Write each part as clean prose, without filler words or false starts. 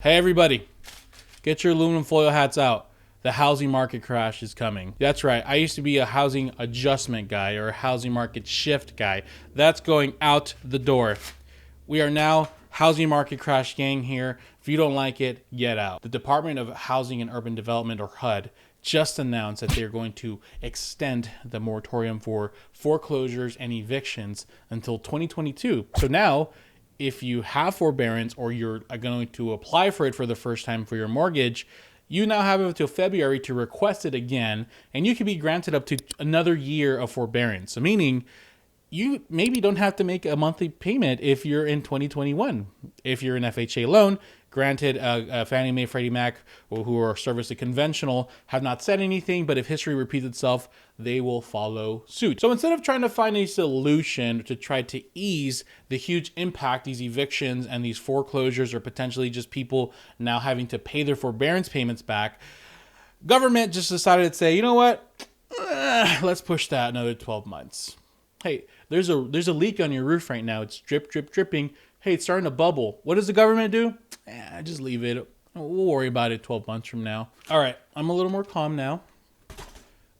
Hey everybody, get your aluminum foil hats out. The housing market crash is coming. That's right, I used to be a housing adjustment guy or a housing market shift guy. That's going out the door. We are now housing market crash gang here. If you don't like it, get out. The Department of Housing and Urban Development, or HUD, just announced that they're going to extend the moratorium for foreclosures and evictions until 2022. So now, if you have forbearance or you're going to apply for it for the first time for your mortgage, you now have until February to request it again, and you can be granted up to another year of forbearance. So meaning you maybe don't have to make a monthly payment if you're in 2021. If you're an FHA loan, granted, Fannie Mae, Freddie Mac, who are serviced conventional, have not said anything, but if history repeats itself, they will follow suit. So instead of trying to find a solution to try to ease the huge impact these evictions and these foreclosures, or potentially just people now having to pay their forbearance payments back, government just decided to say, you know what, let's push that another 12 months. Hey, there's a leak on your roof right now. It's dripping. Hey, it's starting to bubble. What does the government do? Just leave it. We'll worry about it 12 months from now. All right, I'm a little more calm now.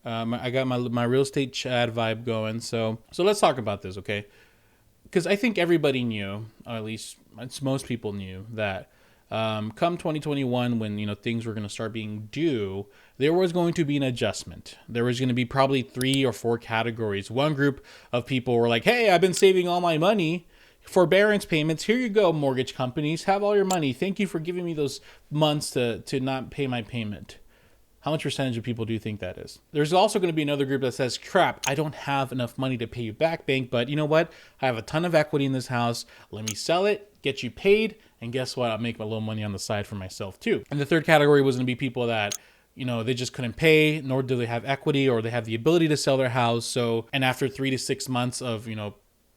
I got my real estate Chad vibe going. So let's talk about this, okay? Because I think everybody knew, or at least most people knew, that come 2021, when things were going to start being due, there was going to be an adjustment. There was going to be probably 3 or 4 categories. One group of people were like, hey, I've been saving all my money. Forbearance payments, here you go, mortgage companies, have all your money. Thank you for giving me those months to not pay my payment. How much percentage of people do you think that is? There's also going to be another group that says, crap, I don't have enough money to pay you back, bank, but you know what? I have a ton of equity in this house. Let me sell it, get you paid, and guess what? I'll make a little money on the side for myself too. And the third category was going to be people that they just couldn't pay, nor do they have equity, or they have the ability to sell their house. So, and after 3 to 6 months of,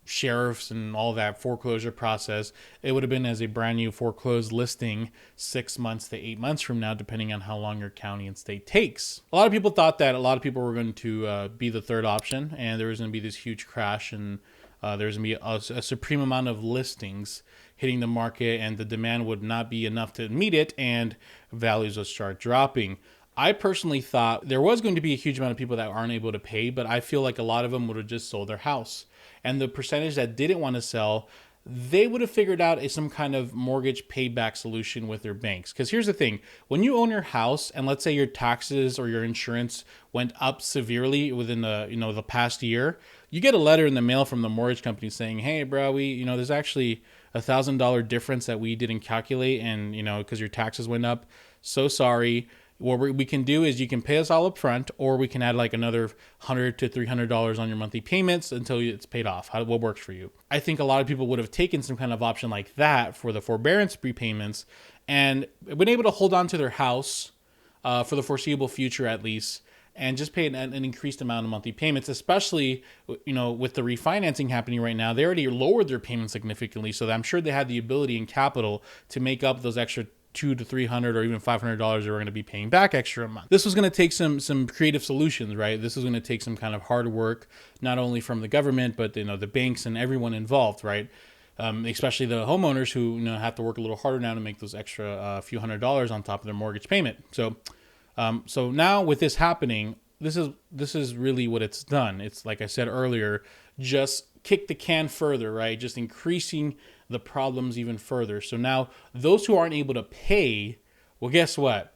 sheriffs and all that foreclosure process, it would have been as a brand new foreclosed listing 6 months to 8 months from now, depending on how long your county and state takes. A lot of people thought that a lot of people were going to be the third option, and there was going to be this huge crash, and there's going to be a supreme amount of listings hitting the market, and the demand would not be enough to meet it, and values would start dropping. I personally thought there was going to be a huge amount of people that aren't able to pay, but I feel like a lot of them would have just sold their house. And the percentage that didn't want to sell, they would have figured out some kind of mortgage payback solution with their banks. Because here's the thing, when you own your house, and let's say your taxes or your insurance went up severely within the past year, you get a letter in the mail from the mortgage company saying, hey bro, there's actually $1,000 difference that we didn't calculate, and because your taxes went up, so sorry. What we can do is you can pay us all up front, or we can add like another $100 to $300 on your monthly payments until it's paid off. What works for you? I think a lot of people would have taken some kind of option like that for the forbearance prepayments and been able to hold on to their house for the foreseeable future at least, and just pay an increased amount of monthly payments, especially with the refinancing happening right now. They already lowered their payments significantly, so I'm sure they had the ability and capital to make up those extra $200 to $300 or even $500 they were going to be paying back extra a month. This was going to take some creative solutions, right? This is going to take some kind of hard work, not only from the government, but the banks and everyone involved, right? Especially the homeowners who have to work a little harder now to make those extra few $100s on top of their mortgage payment. So now with this happening, this is really what it's done. It's, like I said earlier, just kick the can further, right? Just increasing the problems even further. So now those who aren't able to pay, well, guess what?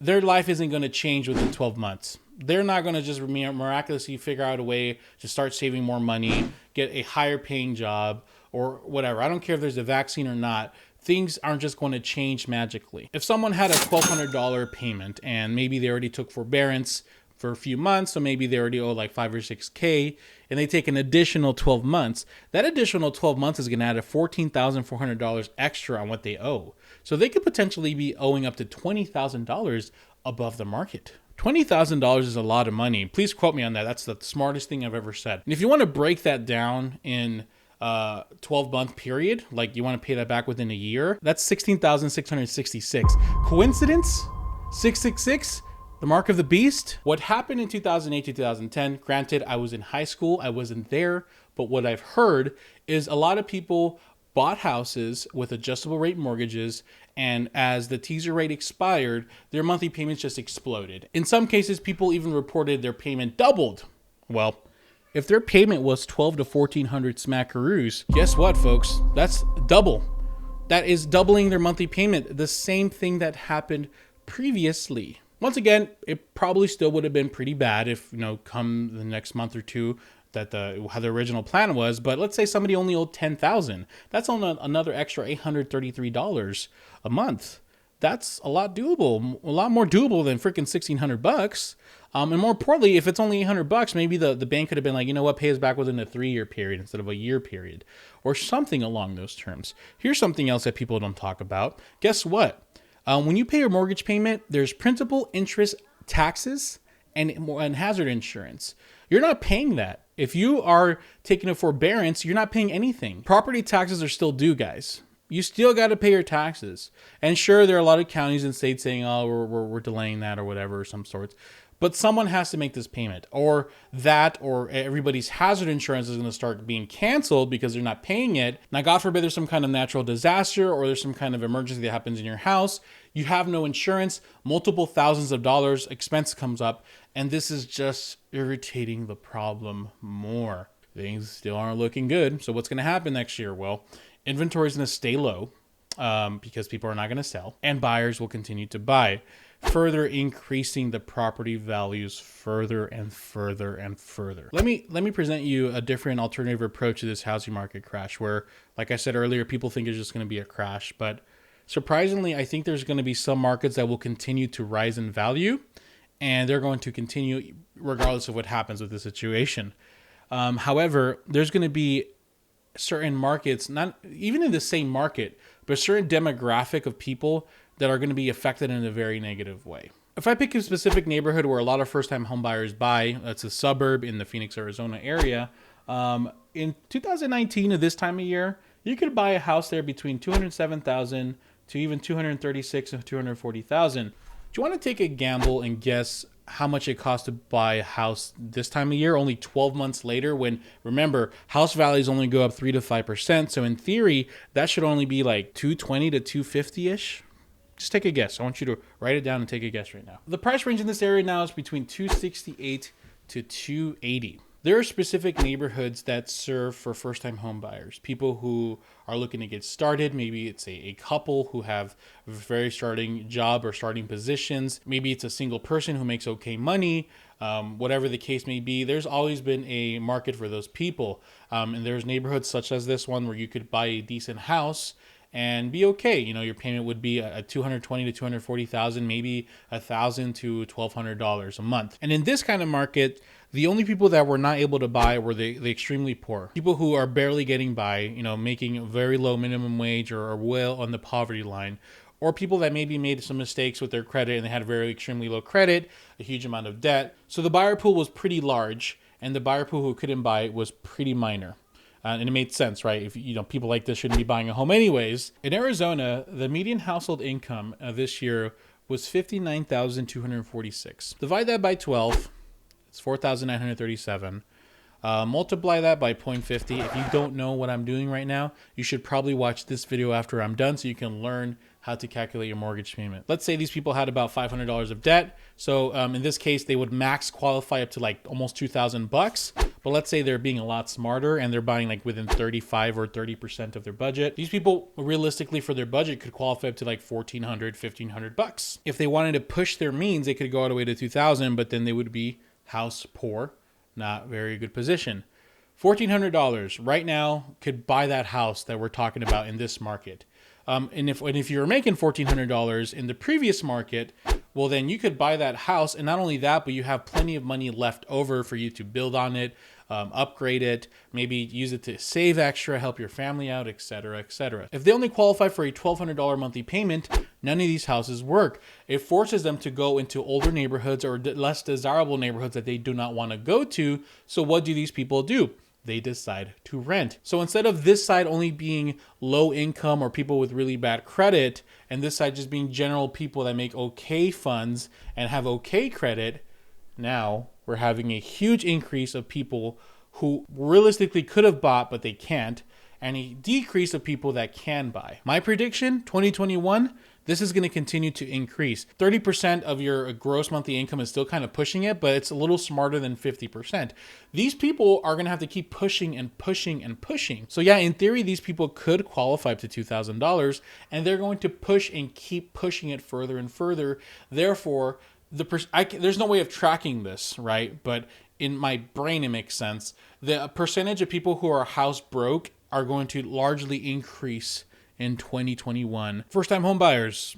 Their life isn't going to change within 12 months. They're not going to just miraculously figure out a way to start saving more money, get a higher paying job, or whatever. I don't care if there's a vaccine or not. Things aren't just going to change magically. If someone had a $1,200 payment and maybe they already took forbearance for a few months, so maybe they already owe like $5 or $6K, and they take an additional 12 months, that additional 12 months is going to add a $14,400 extra on what they owe. So they could potentially be owing up to $20,000 above the market. $20,000 is a lot of money. Please quote me on that. That's the smartest thing I've ever said. And if you want to break that down in 12-month period, like you want to pay that back within a year, that's 16,666. Coincidence? 666? The mark of the beast? What happened in 2008 to 2010, granted, I was in high school, I wasn't there, but what I've heard is a lot of people bought houses with adjustable rate mortgages And as the teaser rate expired, their monthly payments just exploded. In some cases, people even reported their payment doubled. Well, if their payment was 12 to 1400 smackaroos, guess what, folks? That's double. That is doubling their monthly payment. The same thing that happened previously. Once again, it probably still would have been pretty bad if, come the next month or two, that how the original plan was. But let's say somebody only owed $10,000. That's on another extra $833 a month. That's a lot doable, a lot more doable than freaking $1,600. And more importantly, if it's only $800, maybe the bank could have been like, you know what, pay us back within a 3-year period instead of a year period, or something along those terms. Here's something else that people don't talk about. Guess what? When you pay your mortgage payment, there's principal, interest, taxes, and hazard insurance. You're not paying that. If you are taking a forbearance, you're not paying anything. Property taxes are still due, guys. You still got to pay your taxes. And sure, there are a lot of counties and states saying, oh, we're delaying that or whatever, of some sorts. But someone has to make this payment, or everybody's hazard insurance is going to start being canceled because they're not paying it. Now, God forbid there's some kind of natural disaster or there's some kind of emergency that happens in your house. You have no insurance, multiple thousands of dollars expense comes up, and this is just irritating the problem more. Things still aren't looking good. So what's going to happen next year? Well, inventory is going to stay low because people are not going to sell, and buyers will continue to buy, further increasing the property values further and further and further. Let me present you a different alternative approach to this housing market crash where, like I said earlier, people think it's just going to be a crash. But surprisingly, I think there's going to be some markets that will continue to rise in value, and they're going to continue regardless of what happens with the situation. However, there's going to be certain markets, not even in the same market, but a certain demographic of people that are going to be affected in a very negative way. If I pick a specific neighborhood where a lot of first-time homebuyers buy, that's a suburb in the Phoenix, Arizona area, in 2019 at this time of year, you could buy a house there between $207,000 to even $236,000 and $240,000. Do you want to take a gamble and guess how much it costs to buy a house this time of year, only 12 months later, when, remember, house values only go up 3 to 5%. So in theory, that should only be like 220 to 250-ish. Just take a guess. I want you to write it down and take a guess right now. The price range in this area now is between 268 to 280. There are specific neighborhoods that serve for first-time home buyers, people who are looking to get started. Maybe it's a couple who have a very starting job or starting positions. Maybe it's a single person who makes okay money. Whatever the case may be, there's always been a market for those people. And there's neighborhoods such as this one where you could buy a decent house and be okay. Your payment would be a $220,000 to $240,000, maybe $1,000 to $1,200 a month. And in this kind of market, the only people that were not able to buy were the extremely poor. People who are barely getting by, making a very low minimum wage or are well on the poverty line. Or people that maybe made some mistakes with their credit and they had very extremely low credit, a huge amount of debt. So the buyer pool was pretty large, and the buyer pool who couldn't buy was pretty minor. And it made sense, right? If people like this shouldn't be buying a home anyways. In Arizona, the median household income this year was $59,246. Divide that by 12, it's $4,937. Multiply that by 0.50. If you don't know what I'm doing right now, you should probably watch this video after I'm done so you can learn how to calculate your mortgage payment. Let's say these people had about $500 of debt. So in this case, they would max qualify up to like almost $2,000. But let's say they're being a lot smarter and they're buying like within 35 or 30% of their budget. These people realistically for their budget could qualify up to like $1,400, $1,500. If they wanted to push their means, they could go all the way to $2,000, but then they would be house poor, not very good position. $1,400 right now could buy that house that we're talking about in this market. And if you were making $1,400 in the previous market, well, then you could buy that house. And not only that, but you have plenty of money left over for you to build on it, upgrade it, maybe use it to save extra, help your family out, etc., etc. If they only qualify for a $1,200 monthly payment, none of these houses work. It forces them to go into older neighborhoods or less desirable neighborhoods that they do not want to go to. So what do these people do? They decide to rent. So instead of this side only being low income or people with really bad credit, and this side just being general people that make okay funds and have okay credit, now we're having a huge increase of people who realistically could have bought, but they can't, and a decrease of people that can buy. My prediction, 2021, this is going to continue to increase. 30% of your gross monthly income is still kind of pushing it, but it's a little smarter than 50%. These people are going to have to keep pushing and pushing and pushing. So yeah, in theory, these people could qualify up to $2,000, and they're going to push and keep pushing it further and further. Therefore, there's no way of tracking this, right? But in my brain, it makes sense. The percentage of people who are house broke are going to largely increase in 2021. First-time home buyers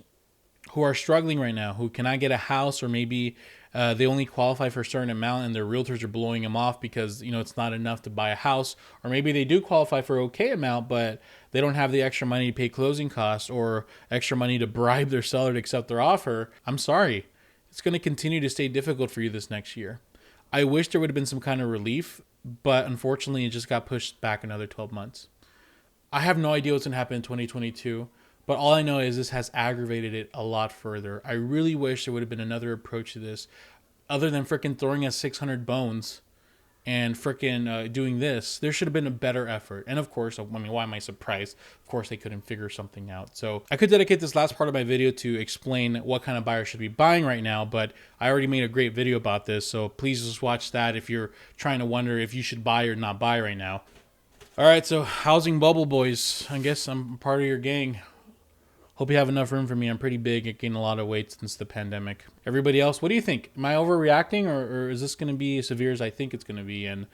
who are struggling right now, who cannot get a house, or maybe they only qualify for a certain amount and their realtors are blowing them off because, you know, it's not enough to buy a house. Or maybe they do qualify for an okay amount, but they don't have the extra money to pay closing costs or extra money to bribe their seller to accept their offer. I'm sorry. It's going to continue to stay difficult for you this next year. I wish there would have been some kind of relief, but unfortunately it just got pushed back another 12 months. I have no idea what's going to happen in 2022, but all I know is this has aggravated it a lot further. I really wish there would have been another approach to this other than freaking throwing us 600 bones and freaking doing this. There should have been a better effort. And of course, I mean, why am I surprised? Of course, they couldn't figure something out. So I could dedicate this last part of my video to explain what kind of buyer should be buying right now, but I already made a great video about this. So please just watch that if you're trying to wonder if you should buy or not buy right now. All right, so housing bubble boys. I guess I'm part of your gang. Hope you have enough room for me. I'm pretty big. I gained a lot of weight since the pandemic. Everybody else, what do you think? Am I overreacting, or is this going to be as severe as I think it's going to be? And